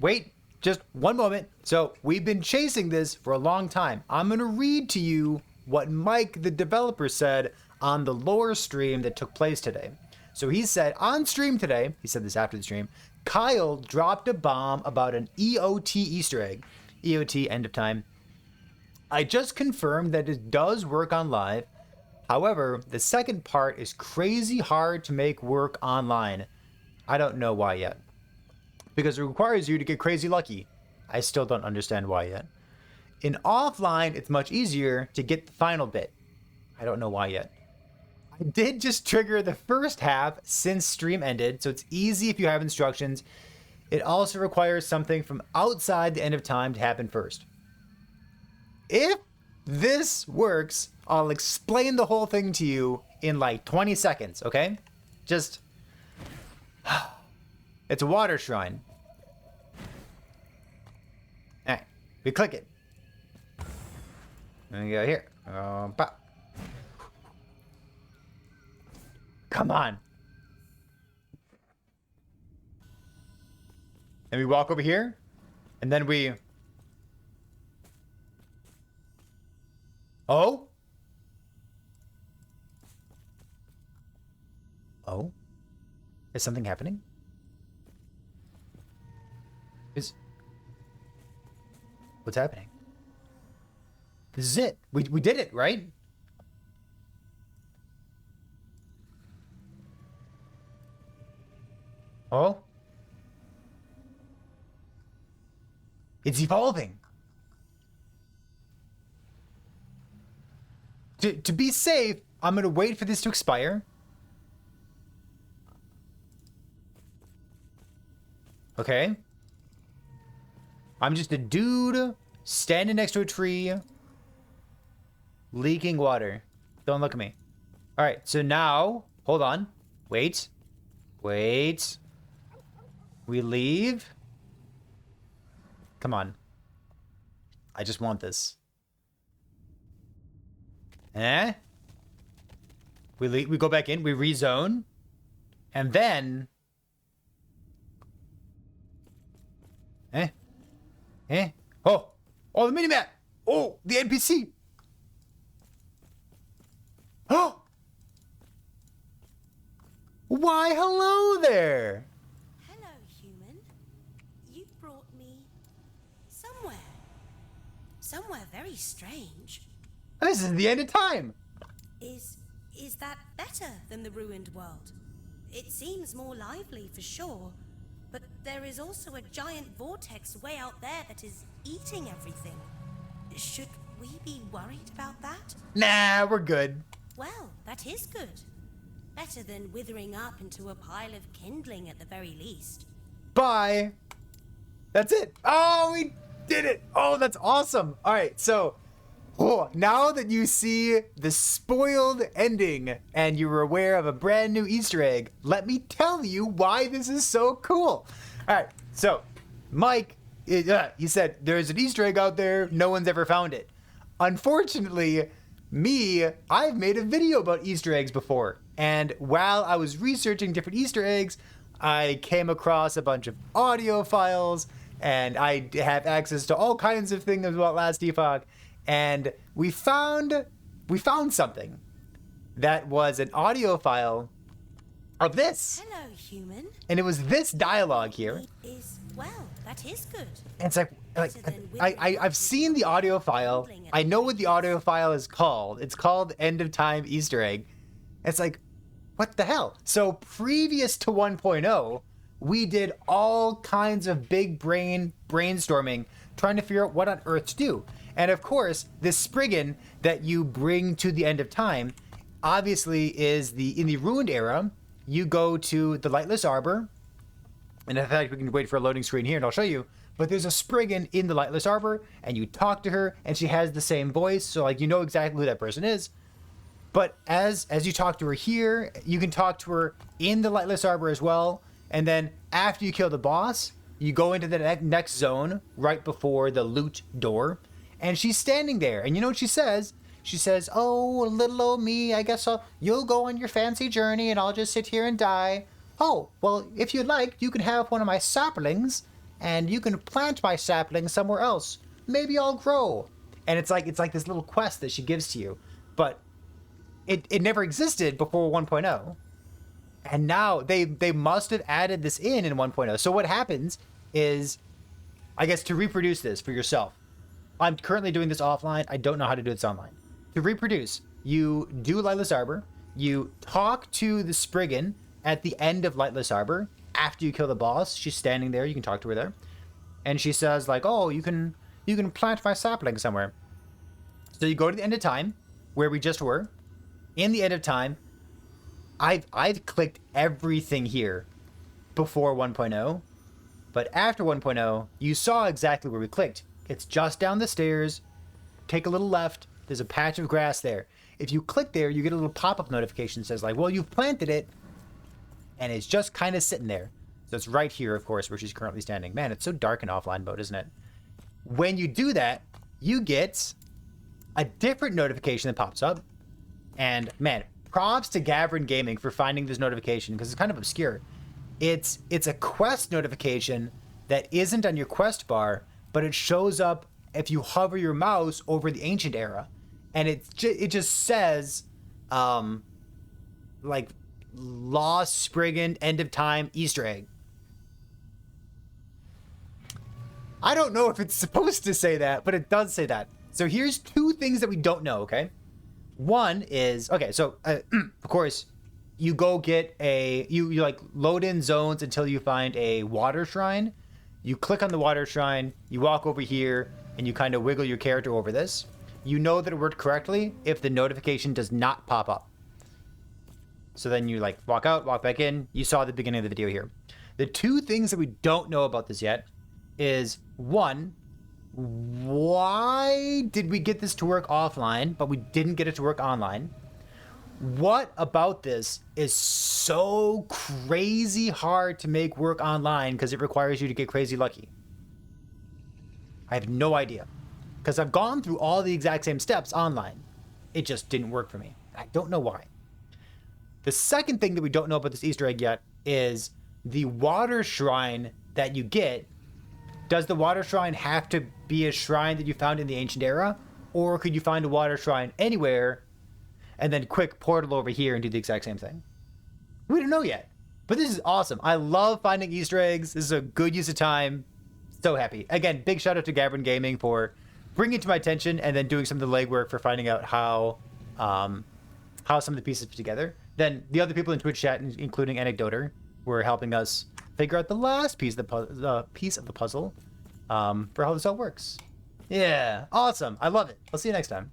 wait just one moment. So we've been chasing this for a long time. I'm going to read to you what Mike, the developer, said on the lore stream that took place today. So he said on stream today, he said this after the stream, Kyle dropped a bomb about an EOT Easter egg. EOT, end of time. I just confirmed that it does work on live. However, the second part is crazy hard to make work online. I don't know why yet. Because it requires you to get crazy lucky. I still don't understand why yet. In offline, it's much easier to get the final bit. I don't know why yet. I did just trigger the first half since stream ended, so it's easy if you have instructions. It also requires something from outside the end of time to happen first. If this works, I'll explain the whole thing to you in like 20 seconds, okay? Just... It's a water shrine. Alright, we click it. And we go here. Pop. Come on. And we walk over here. And then we... Oh? Oh? Is something happening? What's happening? This is it. We did it, right? Oh? It's evolving. To be safe, I'm gonna wait for this to expire. Okay. I'm just a dude standing next to a tree, leaking water. Don't look at me. All right, so now, hold on. Wait. Wait. We leave. Come on. I just want this. Eh? We leave, we go back in, we rezone, and then... Eh? Eh? Oh! Oh, the minimap! Oh, the NPC! Oh! Why, hello there! Hello, human. You brought me... somewhere. Somewhere very strange. This is the end of time! Is that better than the ruined world? It seems more lively, for sure. But there is also a giant vortex way out there that is eating everything. Should we be worried about that? Nah, we're good. Well, that is good. Better than withering up into a pile of kindling at the very least. Bye! That's it! Oh, we did it! Oh, that's awesome! Alright, so... Oh, now that you see the spoiled ending and you're aware of a brand new Easter egg, let me tell you why this is so cool. All right, so Mike, he said there's an Easter egg out there. No one's ever found it. Unfortunately, I've made a video about Easter eggs before. And while I was researching different Easter eggs, I came across a bunch of audio files and I have access to all kinds of things about Last Epoch. And we found something that was an audio file of this. Hello, human. And it was this dialogue here. Well, that is good. And it's I've seen the audio file. I know what the audio file is called. It's called End of Time Easter Egg. It's like, what the hell? So previous to 1.0, we did all kinds of big brainstorming, trying to figure out what on earth to do. And of course, this Spriggan that you bring to the end of time, obviously is in the ruined era. You go to the Lightless Arbor, and in fact, we can wait for a loading screen here, and I'll show you. But there's a Spriggan in the Lightless Arbor, and you talk to her, and she has the same voice, so like you know exactly who that person is. But as you talk to her here, you can talk to her in the Lightless Arbor as well. And then after you kill the boss, you go into the next zone right before the loot door. And she's standing there. And you know what she says? She says, oh, little old me, I guess you'll go on your fancy journey and I'll just sit here and die. Oh, well, if you'd like, you can have one of my saplings. and you can plant my sapling somewhere else. Maybe I'll grow. And it's like this little quest that she gives to you. But it never existed before 1.0. And now they must have added this in 1.0. So what happens is, I guess, to reproduce this for yourself. I'm currently doing this offline. I don't know how to do this online. To reproduce, you do Lightless Arbor. You talk to the Spriggan at the end of Lightless Arbor. After you kill the boss, she's standing there. You can talk to her there. And she says, like, oh, you can plant my sapling somewhere. So you go to the end of time, where we just were. In the end of time, I've clicked everything here before 1.0. But after 1.0, you saw exactly where we clicked. It's just down the stairs. Take a little left. There's a patch of grass there. If you click there, you get a little pop-up notification that says, like, well, you've planted it. And it's just kind of sitting there. So it's right here, of course, where she's currently standing. Man, it's so dark in offline mode, isn't it? When you do that, you get a different notification that pops up. And man, props to Gavrin Gaming for finding this notification, because it's kind of obscure. It's a quest notification that isn't on your quest bar, but it shows up if you hover your mouse over the ancient era. And it just says, like, Lost Spriggan End of Time Easter egg. I don't know if it's supposed to say that, but it does say that. So here's two things that we don't know, okay? One is, okay, so of course, you go get you like load in zones until you find a water shrine. You click on the water shrine, you walk over here, and you kind of wiggle your character over this. You know that it worked correctly if the notification does not pop up. So then you like walk out, walk back in. You saw the beginning of the video here. The two things that we don't know about this yet is, one, why did we get this to work offline, but we didn't get it to work online? What about this is so crazy hard to make work online because it requires you to get crazy lucky? I have no idea. Because I've gone through all the exact same steps online. It just didn't work for me. I don't know why. The second thing that we don't know about this Easter egg yet is the water shrine that you get. Does the water shrine have to be a shrine that you found in the ancient era? Or could you find a water shrine anywhere and then quick portal over here and do the exact same thing? We don't know yet. But this is awesome. I love finding Easter eggs. This is a good use of time. So happy. Again, big shout out to Gavrin Gaming for bringing it to my attention and then doing some of the legwork for finding out how some of the pieces fit together. Then the other people in Twitch chat, including Anecdoter, were helping us figure out the last piece of the puzzle for how this all works. Yeah, awesome. I love it. I'll see you next time.